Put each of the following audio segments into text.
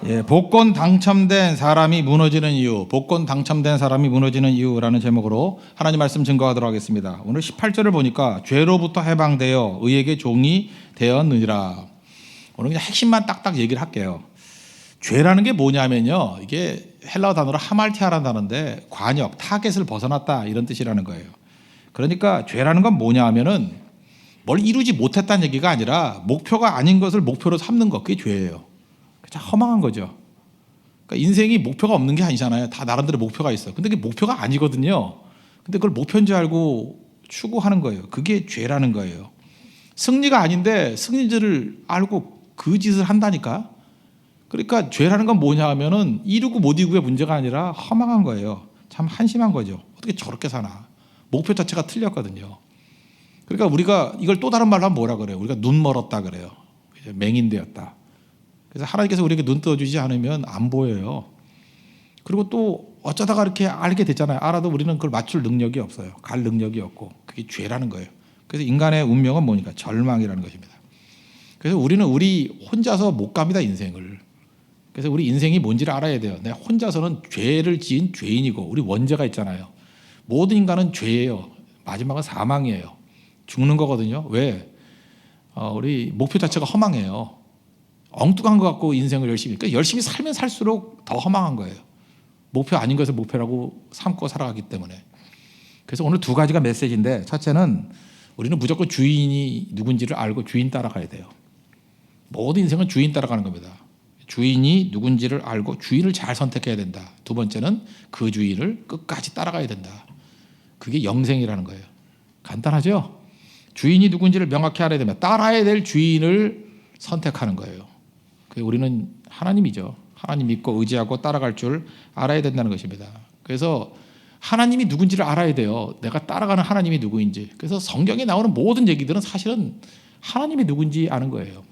예, 복권 당첨된 사람이 무너지는 이유, 복권 당첨된 사람이 무너지는 이유라는 제목으로 하나님 말씀 증거하도록 하겠습니다. 오늘 18절을 보니까 죄로부터 해방되어 의에게 종이 되었느니라. 오늘 그냥 핵심만 딱딱 얘기를 할게요. 죄라는 게 뭐냐면요, 이게 헬라어 단어로 하말티아라는 단어인데 관역, 타겟을 벗어났다 이런 뜻이라는 거예요. 그러니까 죄라는 건 뭐냐 하면은 뭘 이루지 못했다는 얘기가 아니라 목표가 아닌 것을 목표로 삼는 것, 그게 죄예요. 참 허망한 거죠. 그러니까 인생이 목표가 없는 게 아니잖아요. 다 나름대로 목표가 있어. 근데 그게 목표가 아니거든요. 근데 그걸 목표인 줄 알고 추구하는 거예요. 그게 죄라는 거예요. 승리가 아닌데 승리인 줄 알고 그 짓을 한다니까. 그러니까 죄라는 건 뭐냐 하면은 이루고 못 이루고의 문제가 아니라 허망한 거예요. 참 한심한 거죠. 어떻게 저렇게 사나. 목표 자체가 틀렸거든요. 그러니까 우리가 이걸 또 다른 말로 하면 뭐라 그래요? 우리가 눈 멀었다 그래요. 맹인되었다. 그래서 하나님께서 우리에게 눈 떠주지 않으면 안 보여요. 그리고 또 어쩌다가 이렇게 알게 됐잖아요. 알아도 우리는 그걸 맞출 능력이 없어요. 갈 능력이 없고. 그게 죄라는 거예요. 그래서 인간의 운명은 뭐니까 절망이라는 것입니다. 그래서 우리는 우리 혼자서 못 갑니다, 인생을. 그래서 우리 인생이 뭔지를 알아야 돼요. 내가 혼자서는 죄를 지은 죄인이고, 우리 원죄가 있잖아요. 모든 인간은 죄예요. 마지막은 사망이에요. 죽는 거거든요. 왜? 우리 목표 자체가 허망해요. 엉뚱한 것 같고 인생을 열심히, 그러니까 열심히 살면 살수록 더 허망한 거예요. 목표 아닌 것을 목표라고 삼고 살아가기 때문에. 그래서 오늘 두 가지가 메시지인데, 첫째는 우리는 무조건 주인이 누군지를 알고 주인 따라가야 돼요. 모든 인생은 주인 따라가는 겁니다. 주인이 누군지를 알고 주인을 잘 선택해야 된다. 두 번째는 그 주인을 끝까지 따라가야 된다. 그게 영생이라는 거예요. 간단하죠? 주인이 누군지를 명확히 알아야 되면 따라야 될 주인을 선택하는 거예요. 우리는 하나님이죠. 하나님 믿고 의지하고 따라갈 줄 알아야 된다는 것입니다. 그래서 하나님이 누군지를 알아야 돼요. 내가 따라가는 하나님이 누구인지. 그래서 성경에 나오는 모든 얘기들은 사실은 하나님이 누군지 아는 거예요.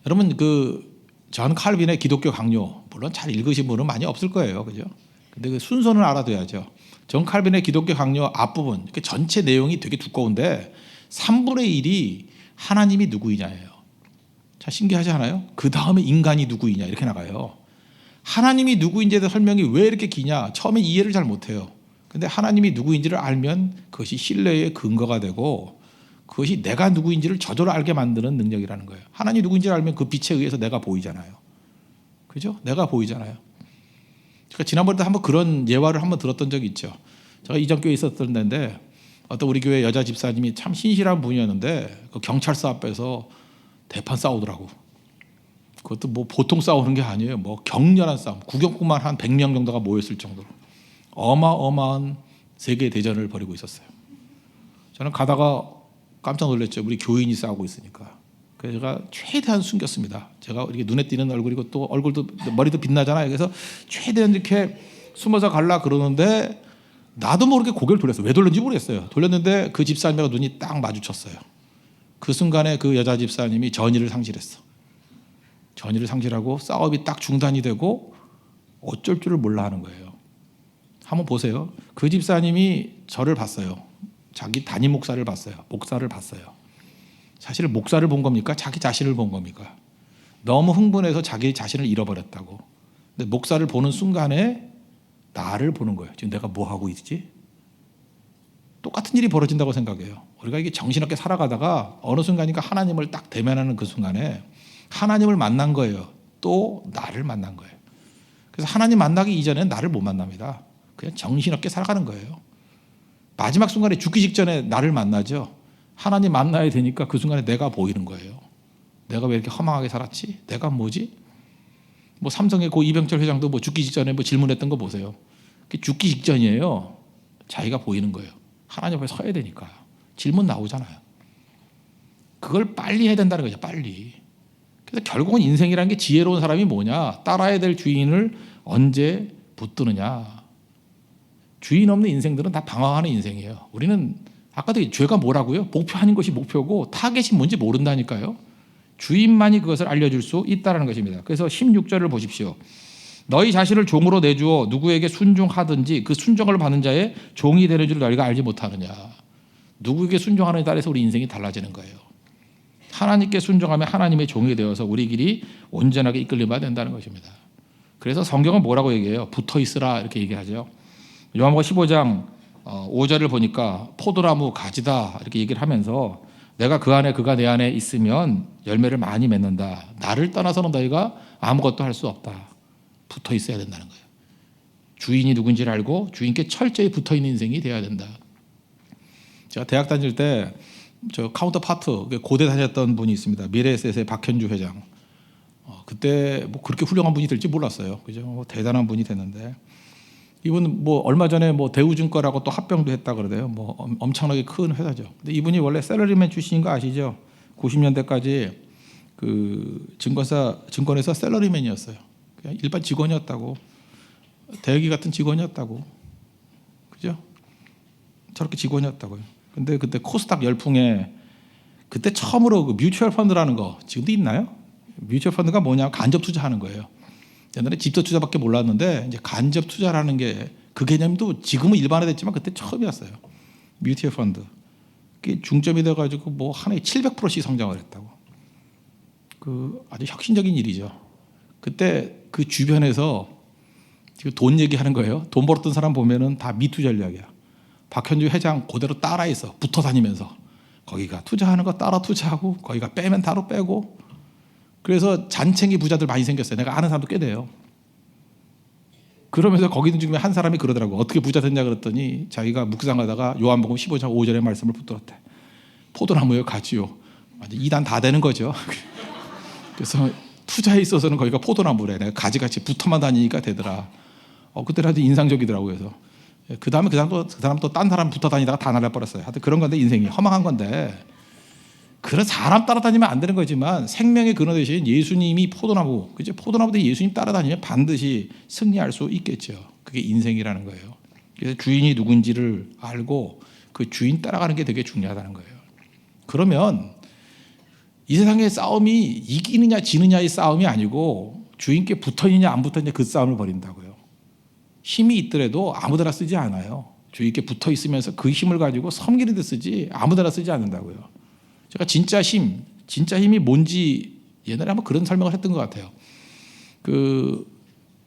여러분, 존 칼빈의 기독교 강요, 물론 잘 읽으신 분은 많이 없을 거예요. 그죠? 근데 그 순서는 알아둬야죠. 존 칼빈의 기독교 강요 앞부분, 전체 내용이 되게 두꺼운데 3분의 1이 하나님이 누구이냐예요. 자, 신기하지 않아요? 그 다음에 인간이 누구이냐 이렇게 나가요. 하나님이 누구인지에 대한 설명이 왜 이렇게 기냐? 처음에 이해를 잘 못해요. 근데 하나님이 누구인지를 알면 그것이 신뢰의 근거가 되고 그것이 내가 누구인지를 저절로 알게 만드는 능력이라는 거예요. 하나님이 누구인지를 알면 그 빛에 의해서 내가 보이잖아요. 그죠? 내가 보이잖아요. 그러니까 지난번에도 한번 그런 예화를 한번 들었던 적이 있죠. 제가 이전 교회에 있었던 데인데 어떤 우리 교회 여자 집사님이 참 신실한 분이었는데 그 경찰서 앞에서 대판 싸우더라고. 그것도 뭐 보통 싸우는 게 아니에요. 뭐 격렬한 싸움. 구경꾼만 한 100명 정도가 모였을 정도로 어마어마한 세계 대전을 벌이고 있었어요. 저는 가다가 깜짝 놀랐죠. 우리 교인이 싸우고 있으니까. 그래서 제가 최대한 숨겼습니다. 제가 이렇게 눈에 띄는 얼굴이고 또 얼굴도 머리도 빛나잖아요. 그래서 최대한 이렇게 숨어서 갈라 그러는데 나도 모르게 고개를 돌렸어요. 왜 돌렸는지 모르겠어요. 돌렸는데 그 집사님하고 눈이 딱 마주쳤어요. 그 순간에 그 여자 집사님이 전의를 상실했어. 전의를 상실하고 싸움이 딱 중단이 되고 어쩔 줄을 몰라 하는 거예요. 한번 보세요. 그 집사님이 저를 봤어요. 자기 담임 목사를 봤어요. 목사를 봤어요. 사실 목사를 본 겁니까? 자기 자신을 본 겁니까? 너무 흥분해서 자기 자신을 잃어버렸다고. 근데 목사를 보는 순간에 나를 보는 거예요. 지금 내가 뭐 하고 있지? 똑같은 일이 벌어진다고 생각해요. 우리가 이게 정신없게 살아가다가 어느 순간인가 하나님을 딱 대면하는 그 순간에 하나님을 만난 거예요. 또 나를 만난 거예요. 그래서 하나님 만나기 이전에는 나를 못 만납니다. 그냥 정신없게 살아가는 거예요. 마지막 순간에 죽기 직전에 나를 만나죠. 하나님 만나야 되니까 그 순간에 내가 보이는 거예요. 내가 왜 이렇게 허망하게 살았지? 내가 뭐지? 뭐 삼성의 고 이병철 회장도 뭐 죽기 직전에 뭐 질문했던 거 보세요. 죽기 직전이에요. 자기가 보이는 거예요. 하나님 앞에 서야 되니까. 질문 나오잖아요. 그걸 빨리 해야 된다는 거죠. 빨리. 그래서 결국은 인생이라는 게 지혜로운 사람이 뭐냐? 따라야 될 주인을 언제 붙드느냐. 주인 없는 인생들은 다 방황하는 인생이에요. 우리는 아까도 죄가 뭐라고요? 목표 아닌 것이 목표고 타겟이 뭔지 모른다니까요. 주인만이 그것을 알려줄 수 있다는 것입니다. 그래서 16절을 보십시오. 너희 자신을 종으로 내주어 누구에게 순종하든지 그 순종을 받는 자의 종이 되는 줄 너희가 알지 못하느냐. 누구에게 순종하느냐에 따라서 우리 인생이 달라지는 거예요. 하나님께 순종하며 하나님의 종이 되어서 우리 길이 온전하게 이끌림받아야 된다는 것입니다. 그래서 성경은 뭐라고 얘기해요? 붙어 있으라 이렇게 얘기하죠. 요한복음 15장 5절을 보니까 포도나무 가지다 이렇게 얘기를 하면서 내가 그 안에 그가 내 안에 있으면 열매를 많이 맺는다. 나를 떠나서는 너희가 아무것도 할 수 없다. 붙어 있어야 된다는 거예요. 주인이 누군지를 알고 주인께 철저히 붙어 있는 인생이 되어야 된다. 제가 대학 다닐 때 저 카운터 파트 고대 다녔던 분이 있습니다. 미래에셋의 박현주 회장. 그때 뭐 그렇게 훌륭한 분이 될지 몰랐어요. 그죠? 뭐 대단한 분이 됐는데 이분 뭐 얼마 전에 뭐 대우증권하고 또 합병도 했다 그러대요. 뭐 엄청나게 큰 회사죠. 근데 이분이 원래 셀러리맨 출신인 거 아시죠? 90년대까지 그 증권에서 셀러리맨이었어요. 그냥 일반 직원이었다고. 대기 같은 직원이었다고. 그죠? 저렇게 직원이었다고요. 근데 그때 코스닥 열풍에 그때 처음으로 그 뮤추얼 펀드라는 거 지금도 있나요? 뮤추얼 펀드가 뭐냐? 간접 투자하는 거예요. 옛날에 집도 투자밖에 몰랐는데 이제 간접 투자라는 게 그 개념도 지금은 일반화됐지만 그때 처음이었어요. 뮤추얼 펀드. 그게 중점이 돼가지고 뭐 한 해에 700%씩 성장을 했다고. 그 아주 혁신적인 일이죠. 그때 그 주변에서 지금 돈 얘기하는 거예요. 돈 벌었던 사람 보면은 다 미투 전략이야. 박현주 회장 그대로 따라해서 붙어 다니면서 거기가 투자하는 거 따라 투자하고 거기가 빼면 따로 빼고 그래서 잔챙이 부자들 많이 생겼어요. 내가 아는 사람도 꽤 돼요. 그러면서 거기 있는 중에 한 사람이 그러더라고. 어떻게 부자 됐냐 그랬더니 자기가 묵상하다가 요한복음 15장 5절의 말씀을 붙들었대. 포도나무에 가지요. 완전 2단 다 되는 거죠. 그래서 투자에 있어서는 거기가 포도나무래. 내가 가지같이 붙어만 다니니까 되더라. 그때는 아주 인상적이더라고요. 그래서 그 다음에 그 사람 또 딴 사람 붙어 다니다가 다 날려버렸어요. 하여튼 그런 건데 인생이 허망한 건데 그런 사람 따라다니면 안 되는 거지만 생명의 근원 되신 예수님이 포도나무, 그죠? 포도나무 대 예수님 따라다니면 반드시 승리할 수 있겠죠. 그게 인생이라는 거예요. 그래서 주인이 누군지를 알고 그 주인 따라가는 게 되게 중요하다는 거예요. 그러면 이 세상의 싸움이 이기느냐 지느냐의 싸움이 아니고 주인께 붙어있느냐 안 붙어있느냐 그 싸움을 벌인다고요. 힘이 있더라도 아무데나 쓰지 않아요. 주인께 붙어 있으면서 그 힘을 가지고 섬기는 데 쓰지 아무데나 쓰지 않는다고요. 제가 진짜 힘이 뭔지 옛날에 한번 그런 설명을 했던 것 같아요.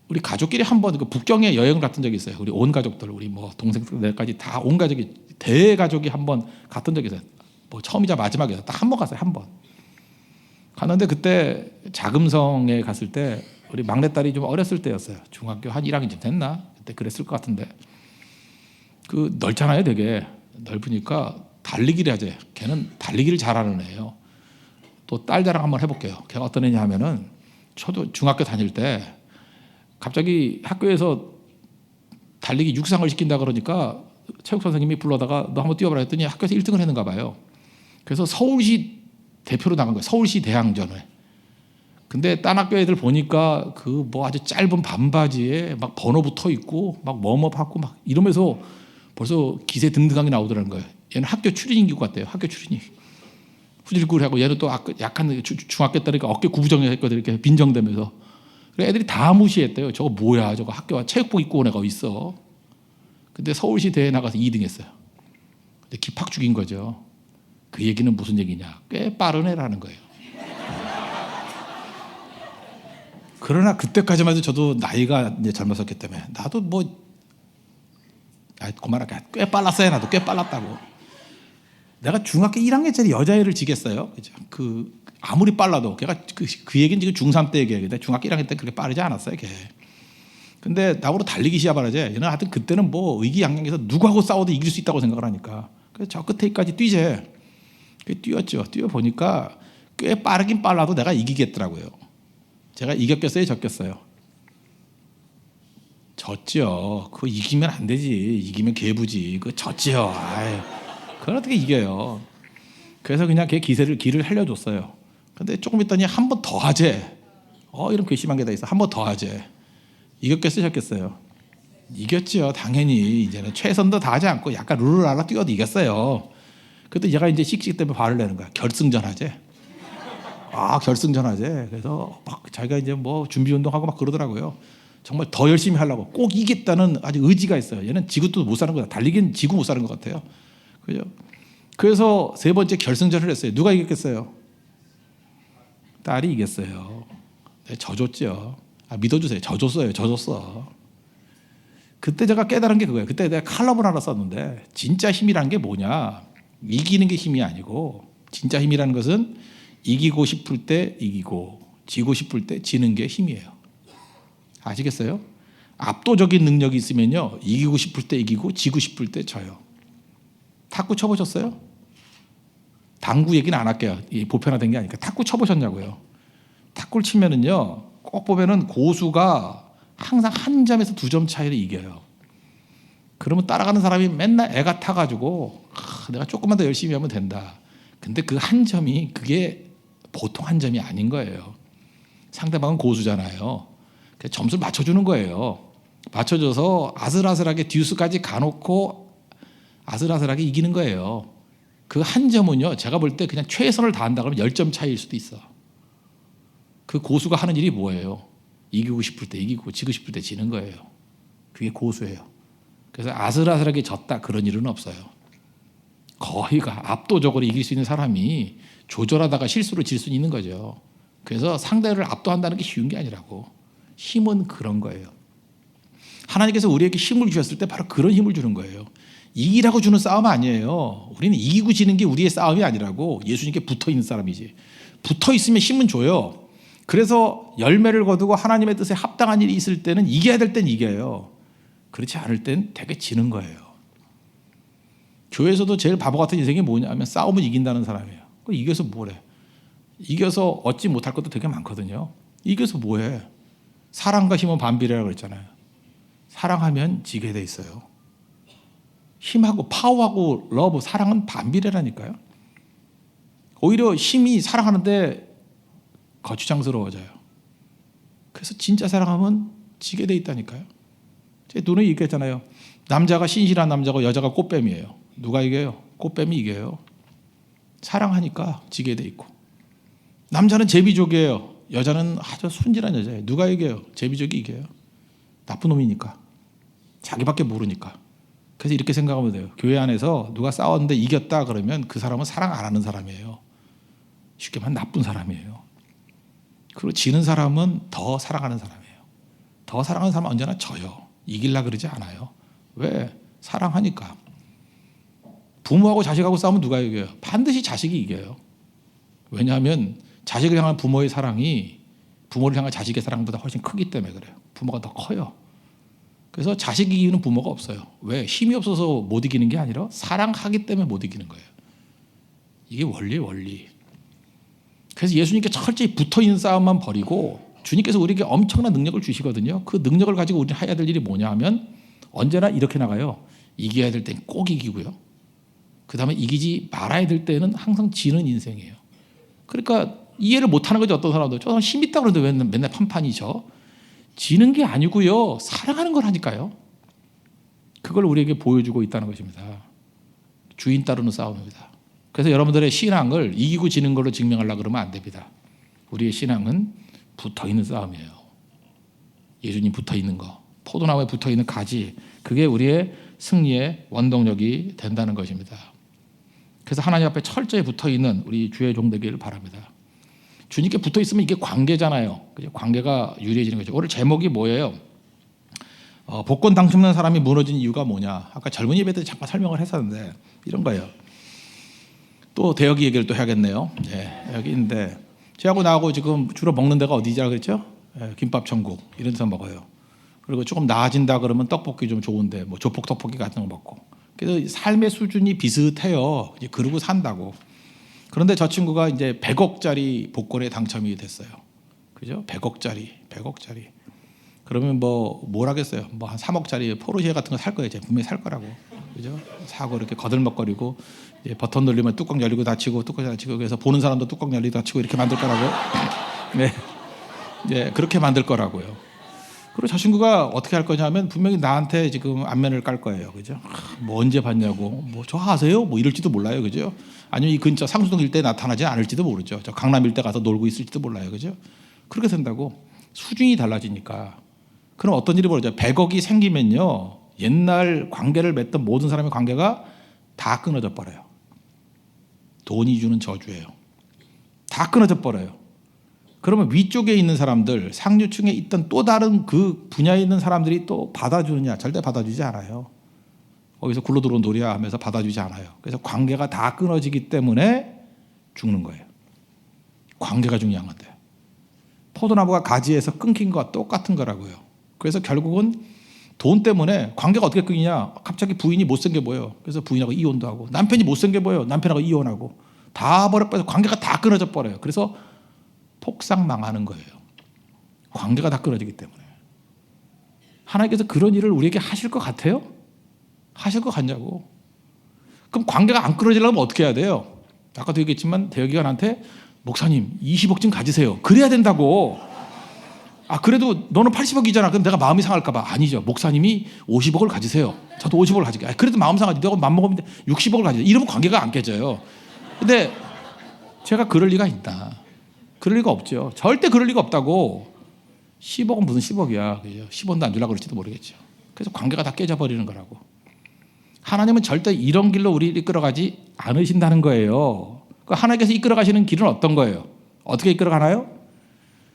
우리 가족끼리 한번 그 북경에 여행을 갔던 적이 있어요. 우리 온 가족들, 우리 뭐 동생들까지 다 온 가족이 대가족이 한번 갔던 적이 있어요. 뭐 처음이자 마지막이어서 딱 한 번 갔어요. 한 번. 갔는데 그때 자금성에 갔을 때 우리 막내딸이 좀 어렸을 때였어요. 중학교 한 1학년쯤 됐나? 그때 그랬을 것 같은데 그 넓잖아요. 되게 넓으니까 달리기를 하지. 걔는 달리기를 잘하는 애예요. 또 딸 자랑 한번 해볼게요. 걔가 어떤 애냐 하면은 저도 중학교 다닐 때 갑자기 학교에서 달리기 육상을 시킨다 그러니까 체육 선생님이 불러다가 너 한번 뛰어보라 했더니 학교에서 1등을 했는가 봐요. 그래서 서울시 대표로 나간 거예요. 서울시 대항전을. 근데 딴 학교 애들 보니까 그 뭐 아주 짧은 반바지에 막 번호 붙어 있고 막 웜업하고 막 이러면서 벌써 기세 등등하게 나오더라는 거예요. 얘는 학교 출신인 것 같아요. 학교 출신이. 후질구리하고 얘는 또 약간 중학교 때니까 어깨 구부정했거든. 이렇게 빈정대면서. 그래서 애들이 다 무시했대요. 저거 뭐야. 저거 학교와 체육복 입고 온 애가 있어. 근데 서울시 대회 나가서 2등 했어요. 근데 기팍 죽인 거죠. 그 얘기는 무슨 얘기냐. 꽤 빠른 애라는 거예요. 그러나 그때까지만 해도 저도 나이가 이제 젊었었기 때문에 나도 뭐 그만할게. 꽤 빨랐어요. 나도 꽤 빨랐다고. 내가 중학교 1학년짜리 여자애를 지겠어요. 그죠? 아무리 빨라도 걔가 그 얘기는 지금 중3 때 얘기하는데 중학교 1학년 때 그렇게 빠르지 않았어요. 걔. 근데 나보고 달리기 시합하라지. 얘는 하여튼 그때는 뭐 의기양양해서 누구하고 싸워도 이길 수 있다고 생각을 하니까. 그래서 저 끝에까지 뛰재. 뛰었죠. 뛰어보니까 꽤 빠르긴 빨라도 내가 이기겠더라고요. 제가 이겼겠어요? 졌겠어요? 졌죠. 그거 이기면 안 되지. 이기면 개부지. 그거 졌죠. 아유, 그걸 어떻게 이겨요. 그래서 그냥 걔 길을 살려줬어요. 근데 조금 있더니 한 번 더 하재. 이런 괘씸한 게 다 있어. 한 번 더 하재. 이겼겠어요? 졌겠어요? 이겼죠. 당연히. 이제는 최선도 다하지 않고 약간 룰을 알아 뛰어도 이겼어요. 그때 얘가 이제 씩씩 때문에 화를 내는 거야. 결승전 하재. 결승전 하재. 그래서 막 자기가 이제 뭐 준비 운동하고 막 그러더라고요. 정말 더 열심히 하려고 꼭 이기겠다는 아주 의지가 있어요. 얘는 지구도 못 사는 거다. 달리기는 지구 못 사는 것 같아요. 그죠? 그래서 세 번째 결승전을 했어요. 누가 이겼겠어요? 딸이 이겼어요. 네, 져줬죠. 믿어주세요. 져줬어. 그때 제가 깨달은 게 그거예요. 그때 내가 칼럼을 하나 썼는데 진짜 힘이라는 게 뭐냐. 이기는 게 힘이 아니고 진짜 힘이라는 것은 이기고 싶을 때 이기고 지고 싶을 때 지는 게 힘이에요. 아시겠어요? 압도적인 능력이 있으면요. 이기고 싶을 때 이기고 지고 싶을 때 져요. 탁구 쳐보셨어요? 당구 얘기는 안 할게요. 보편화된 게 아니니까. 탁구 쳐보셨냐고요. 탁구를 치면은요. 꼭 보면은 고수가 항상 한 점에서 2점 차이를 이겨요. 그러면 따라가는 사람이 맨날 애가 타가지고 내가 조금만 더 열심히 하면 된다. 근데 그 한 점이 그게 보통 한 점이 아닌 거예요. 상대방은 고수잖아요. 그래서 점수를 맞춰주는 거예요. 맞춰줘서 아슬아슬하게 듀스까지 가놓고 아슬아슬하게 이기는 거예요. 그 한 점은요. 제가 볼 때 그냥 최선을 다한다 그러면 10점 차이일 수도 있어. 그 고수가 하는 일이 뭐예요? 이기고 싶을 때 이기고 지고 싶을 때 지는 거예요. 그게 고수예요. 그래서 아슬아슬하게 졌다 그런 일은 없어요. 거의가 압도적으로 이길 수 있는 사람이 조절하다가 실수로 질 수 있는 거죠. 그래서 상대를 압도한다는 게 쉬운 게 아니라고. 힘은 그런 거예요. 하나님께서 우리에게 힘을 주셨을 때 바로 그런 힘을 주는 거예요. 이기라고 주는 싸움 아니에요. 우리는 이기고 지는 게 우리의 싸움이 아니라고. 예수님께 붙어있는 사람이지. 붙어있으면 힘은 줘요. 그래서 열매를 거두고 하나님의 뜻에 합당한 일이 있을 때는 이겨야 될 땐 이겨요. 그렇지 않을 땐 되게 지는 거예요. 교회에서도 제일 바보 같은 인생이 뭐냐면 싸움은 이긴다는 사람이에요. 이겨서 뭐래? 이겨서 얻지 못할 것도 되게 많거든요. 이겨서 뭐해? 사랑과 힘은 반비례라고 그랬잖아요. 사랑하면 지게 돼 있어요. 힘하고 파워하고 러브, 사랑은 반비례라니까요. 오히려 힘이 사랑하는데 거추장스러워져요. 그래서 진짜 사랑하면 지게 돼 있다니까요. 제 눈에 얘기했잖아요. 남자가 신실한 남자고 여자가 꽃뱀이에요. 누가 이겨요? 꽃뱀이 이겨요. 사랑하니까 지게 돼 있고. 남자는 제비족이에요. 여자는 아주 순진한 여자예요. 누가 이겨요? 제비족이 이겨요. 나쁜 놈이니까. 자기밖에 모르니까. 그래서 이렇게 생각하면 돼요. 교회 안에서 누가 싸웠는데 이겼다 그러면 그 사람은 사랑 안 하는 사람이에요. 쉽게 말하면 나쁜 사람이에요. 그리고 지는 사람은 더 사랑하는 사람이에요. 더 사랑하는 사람은 언제나 져요. 이기려고 그러지 않아요. 왜? 사랑하니까. 부모하고 자식하고 싸우면 누가 이겨요? 반드시 자식이 이겨요. 왜냐하면 자식을 향한 부모의 사랑이 부모를 향한 자식의 사랑보다 훨씬 크기 때문에 그래요. 부모가 더 커요. 그래서 자식이 이기는 부모가 없어요. 왜? 힘이 없어서 못 이기는 게 아니라 사랑하기 때문에 못 이기는 거예요. 이게 원리. 그래서 예수님께 철저히 붙어있는 싸움만 버리고 주님께서 우리에게 엄청난 능력을 주시거든요. 그 능력을 가지고 우리는 해야 될 일이 뭐냐 하면 언제나 이렇게 나가요. 이겨야 될 땐 꼭 이기고요. 그 다음에 이기지 말아야 될 때는 항상 지는 인생이에요. 그러니까 이해를 못하는 거죠. 어떤 사람도 저 사람 힘 있다고 그러는데 왜 맨날 판판이 져? 지는 게 아니고요. 사랑하는 걸 하니까요. 그걸 우리에게 보여주고 있다는 것입니다. 주인 따르는 싸움입니다. 그래서 여러분들의 신앙을 이기고 지는 걸로 증명하려고 그러면 안 됩니다. 우리의 신앙은 붙어있는 싸움이에요. 예수님 붙어있는 거, 포도나무에 붙어있는 가지, 그게 우리의 승리의 원동력이 된다는 것입니다. 그래서 하나님 앞에 철저히 붙어있는 우리 주의 종 되기를 바랍니다. 주님께 붙어있으면 이게 관계잖아요. 관계가 유리해지는 거죠. 오늘 제목이 뭐예요? 복권 당첨된 사람이 무너진 이유가 뭐냐. 아까 젊은 예배 때 잠깐 설명을 했었는데 이런 거예요. 또 대여기 얘기를 또 해야겠네요. 네, 여기 있는데 저하고 나하고 지금 주로 먹는 데가 어디죠? 그랬죠? 네, 김밥 천국 이런 데서 먹어요. 그리고 조금 나아진다 그러면 떡볶이 좀 좋은데 뭐 조폭 떡볶이 같은 거 먹고. 그래서 삶의 수준이 비슷해요. 이제 그러고 산다고. 그런데 저 친구가 이제 100억짜리 복권에 당첨이 됐어요. 그죠? 100억짜리. 그러면 뭘 하겠어요? 뭐 한 3억짜리 포르쉐 같은 거 살 거예요. 분명히 살 거라고. 그죠? 사고 이렇게 거들먹거리고 이제 버튼 누르면 뚜껑 열리고 닫히고 뚜껑 닫히고 그래서 보는 사람도 뚜껑 열리고 닫히고 이렇게 만들 거라고. 네. 네, 그렇게 만들 거라고요. 그리고 저 친구가 어떻게 할 거냐면 분명히 나한테 지금 안면을 깔 거예요. 그죠? 뭐 언제 봤냐고. 뭐 저 아세요? 뭐 이럴지도 몰라요. 그죠? 아니면 이 근처 상수동 일대에 나타나지 않을지도 모르죠. 저 강남 일대 가서 놀고 있을지도 몰라요. 그죠? 그렇게 된다고. 수준이 달라지니까. 그럼 어떤 일이 벌어져요? 100억이 생기면요. 옛날 관계를 맺던 모든 사람의 관계가 다 끊어져 버려요. 돈이 주는 저주예요. 다 끊어져 버려요. 그러면 위쪽에 있는 사람들, 상류층에 있던 또 다른 그 분야에 있는 사람들이 또 받아주느냐? 절대 받아주지 않아요. 거기서 굴러들어온 놀이야 하면서 받아주지 않아요. 그래서 관계가 다 끊어지기 때문에 죽는 거예요. 관계가 중요한 건데. 포도나무가 가지에서 끊긴 것과 똑같은 거라고요. 그래서 결국은 돈 때문에 관계가 어떻게 끊이냐? 갑자기 부인이 못생겨 보여. 그래서 부인하고 이혼도 하고, 남편이 못생겨 보여. 남편하고 이혼하고, 다 버려버려서 관계가 다 끊어져 버려요. 그래서 폭삭 망하는 거예요. 관계가 다 끊어지기 때문에. 하나님께서 그런 일을 우리에게 하실 것 같아요? 하실 것 같냐고. 그럼 관계가 안 끊어지려면 어떻게 해야 돼요? 아까도 얘기했지만 대여기관한테 목사님 20억 좀 가지세요. 그래야 된다고. 아 그래도 너는 80억이잖아. 그럼 내가 마음이 상할까 봐. 아니죠. 목사님이 50억을 가지세요. 저도 50억을 가질게요. 그래도 마음 상하지. 내가 맘먹으면 60억을 가지세요. 이러면 관계가 안 깨져요. 근데 제가 그럴 리가 있다. 그럴 리가 없죠. 절대 그럴 리가 없다고. 10억은 무슨 10억이야. 10원도 안 주려고 그럴지도 모르겠죠. 그래서 관계가 다 깨져버리는 거라고. 하나님은 절대 이런 길로 우리를 이끌어가지 않으신다는 거예요. 하나님께서 이끌어가시는 길은 어떤 거예요? 어떻게 이끌어가나요?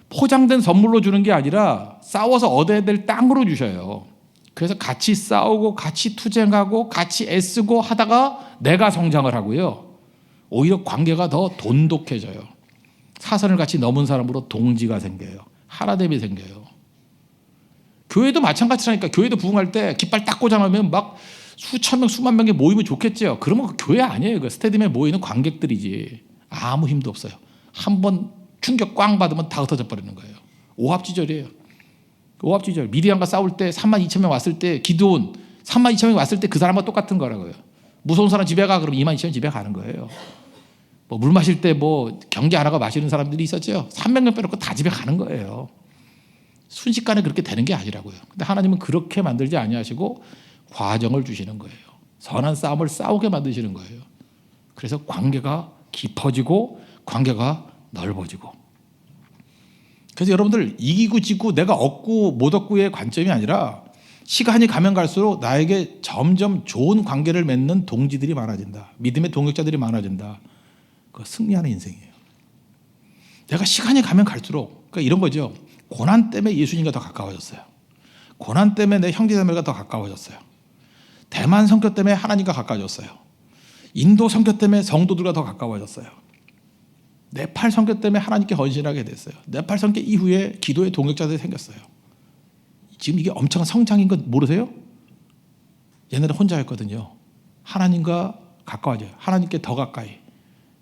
포장된 선물로 주는 게 아니라 싸워서 얻어야 될 땅으로 주셔요. 그래서 같이 싸우고 같이 투쟁하고 같이 애쓰고 하다가 내가 성장을 하고요. 오히려 관계가 더 돈독해져요. 사선을 같이 넘은 사람으로 동지가 생겨요. 하나됨이 생겨요. 교회도 마찬가지라니까. 교회도 부흥할 때 깃발 딱 꽂아놓으면 막 수천 명 수만 명이 모이면 좋겠죠. 그러면 그 교회 아니에요. 그 스테디움에 모이는 관객들이지. 아무 힘도 없어요. 한번 충격 꽝 받으면 다 흩어져 버리는 거예요. 오합지졸이에요. 오합지졸. 미디안과 싸울 때 3만 2천 명 왔을 때 기드온 3만 2천 명 왔을 때 그 사람과 똑같은 거라고요. 무서운 사람 집에 가 그럼 2만 2천 명 집에 가는 거예요. 뭐 물 마실 때 뭐 경계 안 하고 마시는 사람들이 있었죠. 300명 빼놓고 다 집에 가는 거예요. 순식간에 그렇게 되는 게 아니라고요. 근데 하나님은 그렇게 만들지 아니하시고 과정을 주시는 거예요. 선한 싸움을 싸우게 만드시는 거예요. 그래서 관계가 깊어지고 관계가 넓어지고. 그래서 여러분들 이기고 지고 내가 얻고 못 얻고의 관점이 아니라 시간이 가면 갈수록 나에게 점점 좋은 관계를 맺는 동지들이 많아진다. 믿음의 동역자들이 많아진다. 그 승리하는 인생이에요. 내가 시간이 가면 갈수록 그러니까 이런 거죠. 고난 때문에 예수님과 더 가까워졌어요. 고난 때문에 내 형제자매가 더 가까워졌어요. 대만 선교 때문에 하나님과 가까워졌어요. 인도 선교 때문에 성도들과 더 가까워졌어요. 네팔 선교 때문에 하나님께 헌신하게 됐어요. 네팔 선교 이후에 기도의 동역자들이 생겼어요. 지금 이게 엄청난 성장인 거 모르세요? 옛날에 혼자였거든요. 하나님과 가까워져요. 하나님께 더 가까이.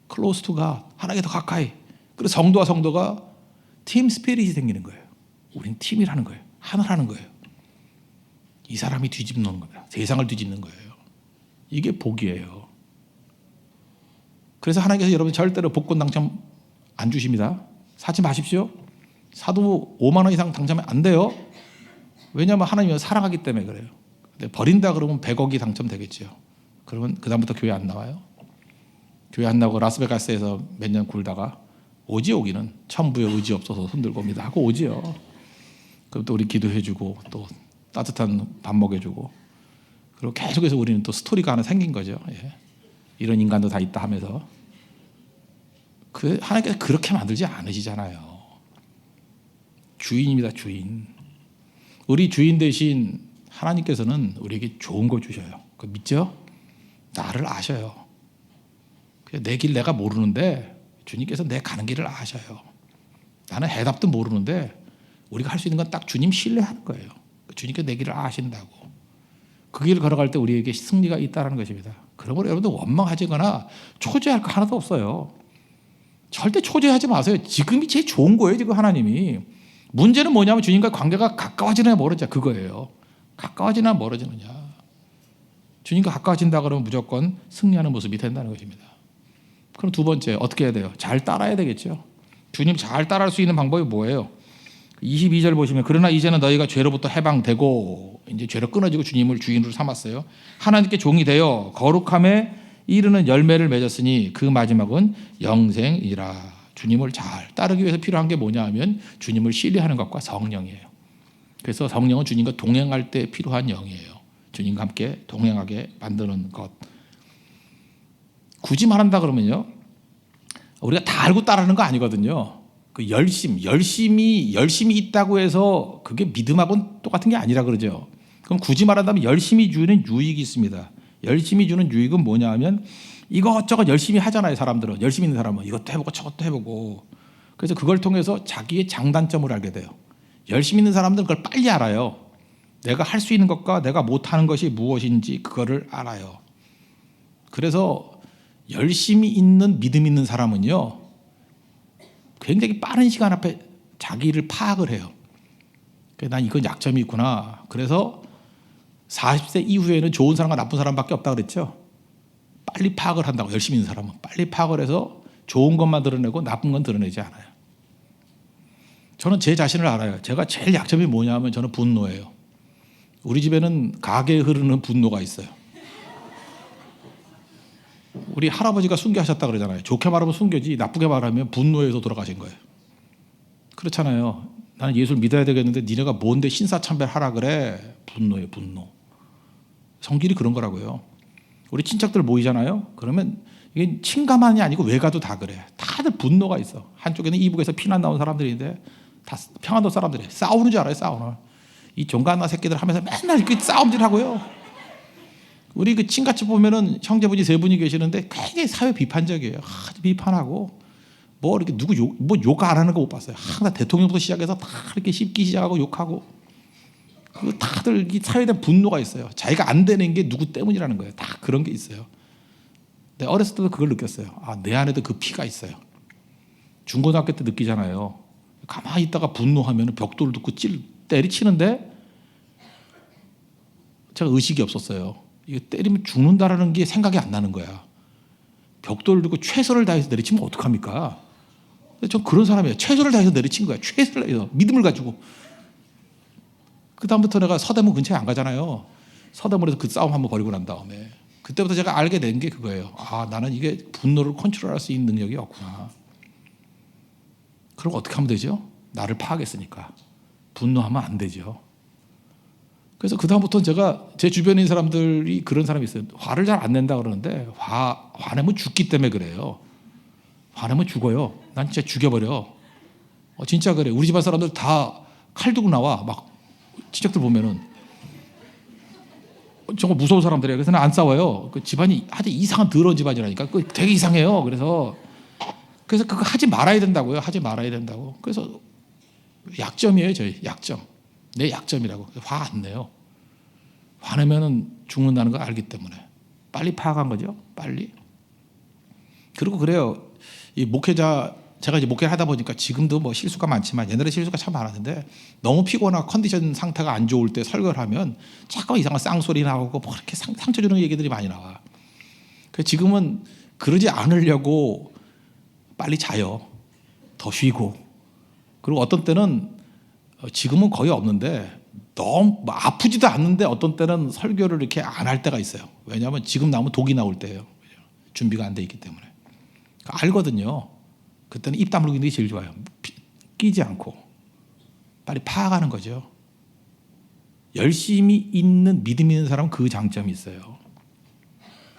클로스 투가 하나님께 더 가까이. 그래서 성도와 성도가 팀 스피릿이 생기는 거예요. 우린 팀이라는 거예요. 하나라는 거예요. 이 사람이 뒤집는 거예요. 세상을 뒤집는 거예요. 이게 복이에요. 그래서 하나님께서 여러분 절대로 복권 당첨 안 주십니다. 사지 마십시오. 사도 5만 원 이상 당첨하면 안 돼요. 왜냐하면 하나님을 사랑하기 때문에 그래요. 근데 버린다 그러면 100억이 당첨되겠죠. 그러면 그다음부터 교회 안 나와요. 교회 안 나오고 라스베가스에서 몇 년 굴다가 오지. 오기는 천부의 의지 없어서 손들고 옵니다 하고 오지요. 그럼 또 우리 기도해주고 또 따뜻한 밥 먹여주고 그리고 계속해서 우리는 또 스토리가 하나 생긴 거죠. 예. 이런 인간도 다 있다 하면서 그 하나님께서 그렇게 만들지 않으시잖아요. 주인입니다. 주인. 우리 주인 대신 하나님께서는 우리에게 좋은 거 주셔요. 그 믿죠? 나를 아셔요. 내 길 내가 모르는데 주님께서 내 가는 길을 아셔요. 나는 해답도 모르는데 우리가 할 수 있는 건 딱 주님 신뢰하는 거예요. 주님께서 내 길을 아신다고. 그 길을 걸어갈 때 우리에게 승리가 있다는 것입니다. 그러므로 여러분들 원망하거나 초조할 거 하나도 없어요. 절대 초조하지 마세요. 지금이 제일 좋은 거예요. 지금 하나님이. 문제는 뭐냐면 주님과 관계가 가까워지느냐 멀어지냐 그거예요. 가까워지느냐 멀어지느냐. 주님과 가까워진다 그러면 무조건 승리하는 모습이 된다는 것입니다. 그럼 두 번째 어떻게 해야 돼요? 잘 따라야 되겠죠. 주님 잘 따라할 수 있는 방법이 뭐예요? 22절 보시면 그러나 이제는 너희가 죄로부터 해방되고 이제 죄로 끊어지고 주님을 주인으로 삼았어요. 하나님께 종이 되어 거룩함에 이르는 열매를 맺었으니 그 마지막은 영생이라. 주님을 잘 따르기 위해서 필요한 게 뭐냐 하면 주님을 신뢰하는 것과 성령이에요. 그래서 성령은 주님과 동행할 때 필요한 영이에요. 주님과 함께 동행하게 만드는 것. 굳이 말한다 그러면요. 우리가 다 알고 따르는 거 아니거든요. 그 열심이 있다고 해서 그게 믿음하고는 똑같은 게 아니라 그러죠. 그럼 굳이 말한다면 열심히 주는 유익이 있습니다. 열심히 주는 유익은 뭐냐 하면 이것저것 열심히 하잖아요. 사람들은 열심히 있는 사람은 이것도 해보고 저것도 해보고 그래서 그걸 통해서 자기의 장단점을 알게 돼요. 열심히 있는 사람들은 그걸 빨리 알아요. 내가 할 수 있는 것과 내가 못하는 것이 무엇인지 그거를 알아요. 그래서 열심히 있는 믿음 있는 사람은요 굉장히 빠른 시간 앞에 자기를 파악을 해요. 난 이건 약점이 있구나. 그래서 40세 이후에는 좋은 사람과 나쁜 사람밖에 없다 그랬죠. 빨리 파악을 한다고. 열심히 있는 사람은 빨리 파악을 해서 좋은 것만 드러내고 나쁜 건 드러내지 않아요. 저는 제 자신을 알아요. 제가 제일 약점이 뭐냐면 저는 분노예요. 우리 집에는 가게에 흐르는 분노가 있어요. 우리 할아버지가 순교하셨다 그러잖아요. 좋게 말하면 순교지 나쁘게 말하면 분노에서 돌아가신 거예요. 그렇잖아요. 나는 예수를 믿어야 되겠는데 니네가 뭔데 신사참배하라 그래. 분노예요. 분노. 성질이 그런 거라고요. 우리 친척들 모이잖아요. 그러면 이게 친가만이 아니고 외가도 다 그래. 다들 분노가 있어. 한쪽에는 이북에서 피난 나온 사람들인데 다 평안도 사람들이 싸우는 줄 알아요. 싸우는. 이 종갓나 새끼들 하면서 맨날 이렇게 싸움질하고요. 우리 그 친가집 보면은 형제분이 3분이 계시는데 굉장히 사회 비판적이에요. 아주 비판하고 뭐 이렇게 누구 욕 안 하는 거 못 봤어요. 항상 대통령부터 시작해서 다 이렇게 씹기 시작하고 욕하고 그 다들 이 사회에 대한 분노가 있어요. 자기가 안 되는 게 누구 때문이라는 거예요. 다 그런 게 있어요. 내가 어렸을 때도 그걸 느꼈어요. 아, 내 안에도 그 피가 있어요. 중고등학교 때 느끼잖아요. 가만히 있다가 분노하면 벽돌을 듣고 때리치는데 제가 의식이 없었어요. 이거 때리면 죽는다라는 게 생각이 안 나는 거야. 벽돌을 들고 최선을 다해서 내리치면 어떡합니까? 전 그런 사람이에요. 최선을 다해서 내리친 거야. 최선을 다해서 믿음을 가지고. 그 다음부터 내가 서대문 근처에 안 가잖아요. 서대문에서 그 싸움 한번 벌이고 난 다음에 그때부터 제가 알게 된 게 그거예요. 아, 나는 이게 분노를 컨트롤할 수 있는 능력이 없구나. 그럼 어떻게 하면 되죠? 나를 파악했으니까 분노하면 안 되죠. 그래서 그 다음부터는 제가 제 주변에 있는 사람들이 그런 사람이 있어요. 화를 잘 안 낸다 그러는데 화내면 죽기 때문에 그래요. 화내면 죽어요. 난 진짜 죽여버려. 진짜 그래. 우리 집안 사람들 다 칼 들고 나와. 막 친척들 보면은 정말 무서운 사람들이에요. 그래서 안 싸워요. 그 집안이 아주 이상한 더러운 집안이라니까. 그 되게 이상해요. 그래서 그거 하지 말아야 된다고요. 하지 말아야 된다고. 그래서 약점이에요. 저희 약점. 내 약점이라고. 화 안 내요. 화내면은 죽는다는 걸 알기 때문에 빨리 파악한 거죠. 빨리. 그리고 그래요. 이 목회자 제가 이제 목회를 하다 보니까 지금도 뭐 실수가 많지만 옛날에 실수가 참 많았는데 너무 피곤하고 컨디션 상태가 안 좋을 때 설교를 하면 잠깐 이상한 쌍소리 나오고 뭐 이렇게 상처 주는 얘기들이 많이 나와. 그래서 지금은 그러지 않으려고 빨리 자요. 더 쉬고. 그리고 어떤 때는 지금은 거의 없는데 너무 아프지도 않는데 어떤 때는 설교를 이렇게 안 할 때가 있어요. 왜냐하면 지금 나오면 독이 나올 때예요. 준비가 안 돼 있기 때문에. 알거든요. 그때는 입 다물고 있는 게 제일 좋아요. 끼지 않고 빨리 파악하는 거죠. 열심히 있는 믿음 있는 사람은 그 장점이 있어요.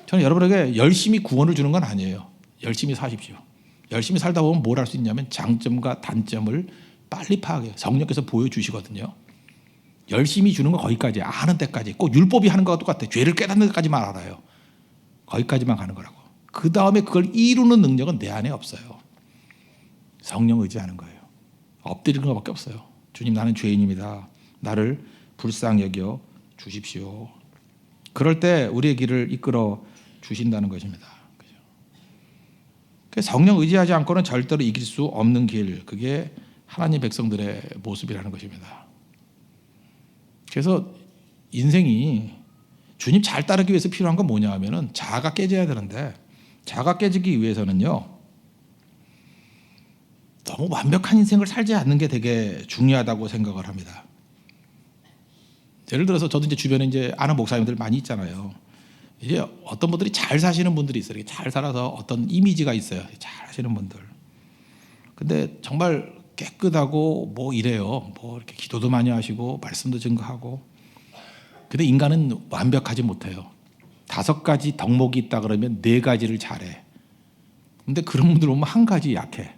저는 여러분에게 열심히 구원을 주는 건 아니에요. 열심히 사십시오. 열심히 살다 보면 뭘 할 수 있냐면 장점과 단점을 빨리 파악해요. 성령께서 보여주시거든요. 열심히 주는 건 거기까지 아는 데까지. 꼭 율법이 하는 것과 똑같아요. 죄를 깨닫는 데까지만 알아요. 거기까지만 가는 거라고. 그 다음에 그걸 이루는 능력은 내 안에 없어요. 성령 의지하는 거예요. 엎드리는 것밖에 없어요. 주님, 나는 죄인입니다. 나를 불쌍히 여겨 주십시오. 그럴 때 우리의 길을 이끌어 주신다는 것입니다. 성령 의지하지 않고는 절대로 이길 수 없는 길, 그게 하나님 백성들의 모습이라는 것입니다. 그래서 인생이 주님 잘 따르기 위해서 필요한 건 뭐냐 하면은 자아가 깨져야 되는데 자아가 깨지기 위해서는요 너무 완벽한 인생을 살지 않는 게 되게 중요하다고 생각을 합니다. 예를 들어서 저도 이제 주변에 이제 아는 목사님들 많이 있잖아요. 이제 어떤 분들이 잘 사시는 분들이 있어요. 잘 살아서 어떤 이미지가 있어요. 잘 하시는 분들. 근데 정말 깨끗하고 뭐 이래요. 뭐 이렇게 기도도 많이 하시고 말씀도 증거하고. 근데 인간은 완벽하지 못해요. 5가지 덕목이 있다 그러면 4가지를 잘해. 근데 그런 분들 보면 1가지 약해.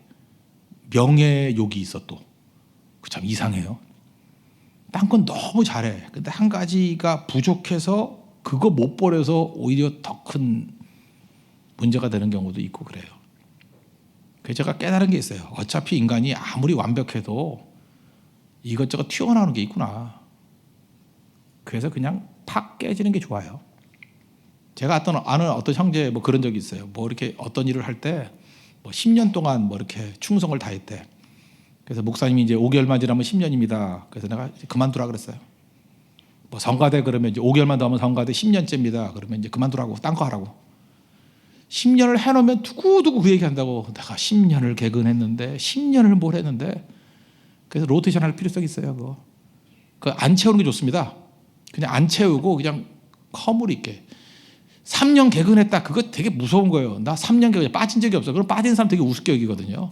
명예욕이 있어 또. 그 참 이상해요. 딴 건 너무 잘해. 근데 한 가지가 부족해서 그거 못 버려서 오히려 더 큰 문제가 되는 경우도 있고 그래요. 그래서 제가 깨달은 게 있어요. 어차피 인간이 아무리 완벽해도 이것저것 튀어나오는 게 있구나. 그래서 그냥 팍 깨지는 게 좋아요. 제가 아는 어떤 형제 뭐 그런 적이 있어요. 뭐 이렇게 어떤 일을 할 때 뭐 10년 동안 뭐 이렇게 충성을 다했대. 그래서 목사님이 이제 5개월만 지나면 10년입니다. 그래서 내가 그만두라 그랬어요. 뭐 성가대 그러면 이제 5개월만 더 하면 성가대 10년째입니다. 그러면 이제 그만두라고 딴 거 하라고. 10년을 해놓으면 두고두고 그 얘기한다고. 내가 10년을 개근했는데 10년을 뭘 했는데. 그래서 로테이션 할 필요성이 있어요. 그거. 안 채우는 게 좋습니다. 그냥 안 채우고 그냥 허물 있게. 3년 개근했다. 그거 되게 무서운 거예요. 나 3년 개근 빠진 적이 없어. 그럼 빠진 사람 되게 우습게 여기거든요.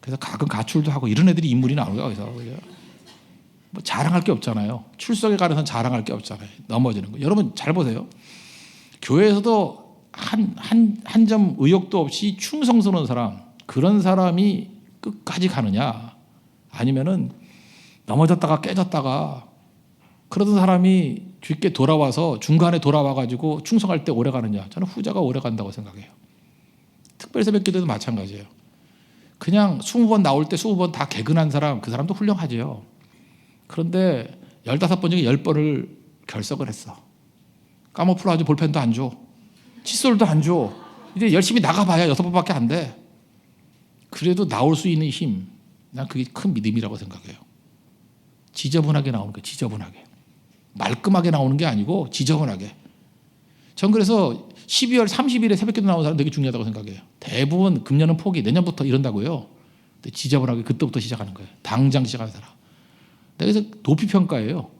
그래서 가끔 가출도 하고 이런 애들이 인물이 나오는 거예요. 그래서 뭐 자랑할 게 없잖아요. 출석에 가려서 자랑할 게 없잖아요. 넘어지는 거. 여러분 잘 보세요. 교회에서도 한 점 의욕도 없이 충성스러운 사람, 그런 사람이 끝까지 가느냐, 아니면은 넘어졌다가 깨졌다가 그러던 사람이 뒤늦게 돌아와서 중간에 돌아와가지고 충성할 때 오래 가느냐. 저는 후자가 오래 간다고 생각해요. 특별 새벽 기도도 마찬가지예요. 그냥 20번 나올 때 20번 다 개근한 사람, 그 사람도 훌륭하죠. 그런데 15번 중에 10번을 결석을 했어. 까먹으러 아주 볼펜도 안 줘. 칫솔도 안 줘. 이제 열심히 나가봐야 6번밖에 안 돼. 그래도 나올 수 있는 힘, 난 그게 큰 믿음이라고 생각해요. 지저분하게 나오는 거예요. 지저분하게. 말끔하게 나오는 게 아니고 지저분하게. 전 그래서 12월 30일에 새벽기도 나오는 사람 되게 중요하다고 생각해요. 대부분 금년은 포기, 내년부터 이런다고요. 근데 지저분하게 그때부터 시작하는 거예요. 당장 시작하는 사람. 그래서 높이 평가해요.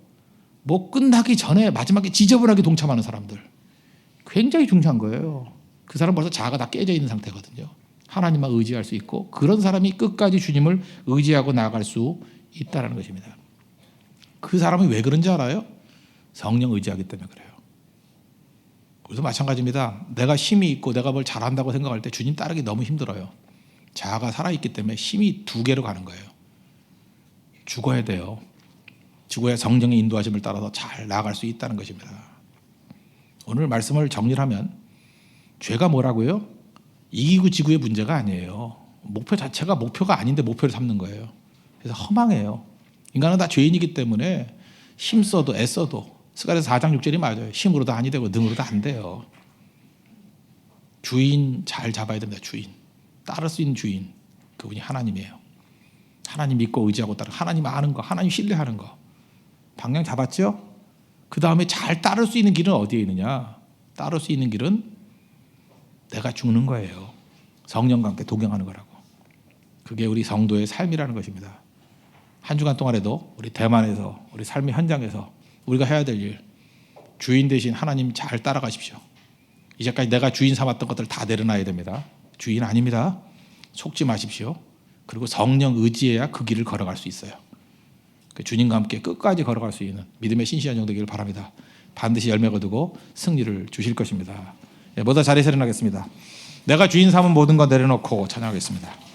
뭐 끝나기 전에 마지막에 지저분하게 동참하는 사람들. 굉장히 중요한 거예요. 그 사람 벌써 자아가 다 깨져 있는 상태거든요. 하나님만 의지할 수 있고 그런 사람이 끝까지 주님을 의지하고 나아갈 수 있다는 것입니다. 그 사람이 왜 그런지 알아요? 성령 의지하기 때문에 그래요. 그래서 마찬가지입니다. 내가 힘이 있고 내가 뭘 잘한다고 생각할 때 주님 따르기 너무 힘들어요. 자아가 살아있기 때문에 힘이 2개로 가는 거예요. 죽어야 돼요. 죽어야 성령의 인도하심을 따라서 잘 나아갈 수 있다는 것입니다. 오늘 말씀을 정리를 하면 죄가 뭐라고요? 이기고 지구의 문제가 아니에요. 목표 자체가 목표가 아닌데 목표를 삼는 거예요. 그래서 허망해요. 인간은 다 죄인이기 때문에 힘써도 애써도 스가랴서 4장 6절이 맞아요. 힘으로도 아니 되고 능으로도 안 돼요. 주인 잘 잡아야 됩니다. 주인. 따를 수 있는 주인. 그분이 하나님이에요. 하나님 믿고 의지하고 따르고 하나님 아는 거, 하나님 신뢰하는 거. 방향 잡았죠? 그 다음에 잘 따를 수 있는 길은 어디에 있느냐? 따를 수 있는 길은 내가 죽는 거예요. 성령과 함께 동행하는 거라고. 그게 우리 성도의 삶이라는 것입니다. 한 주간 동안에도 우리 대만에서 우리 삶의 현장에서 우리가 해야 될 일, 주인 대신 하나님 잘 따라가십시오. 이제까지 내가 주인 삼았던 것들 다 내려놔야 됩니다. 주인 아닙니다. 속지 마십시오. 그리고 성령 의지해야 그 길을 걸어갈 수 있어요. 주님과 함께 끝까지 걸어갈 수 있는 믿음의 신실한 종 되기를 바랍니다. 반드시 열매 거두고 승리를 주실 것입니다. 모두 자리에서 일어나겠습니다. 내가 주인 삼은 모든 것 내려놓고 찬양하겠습니다.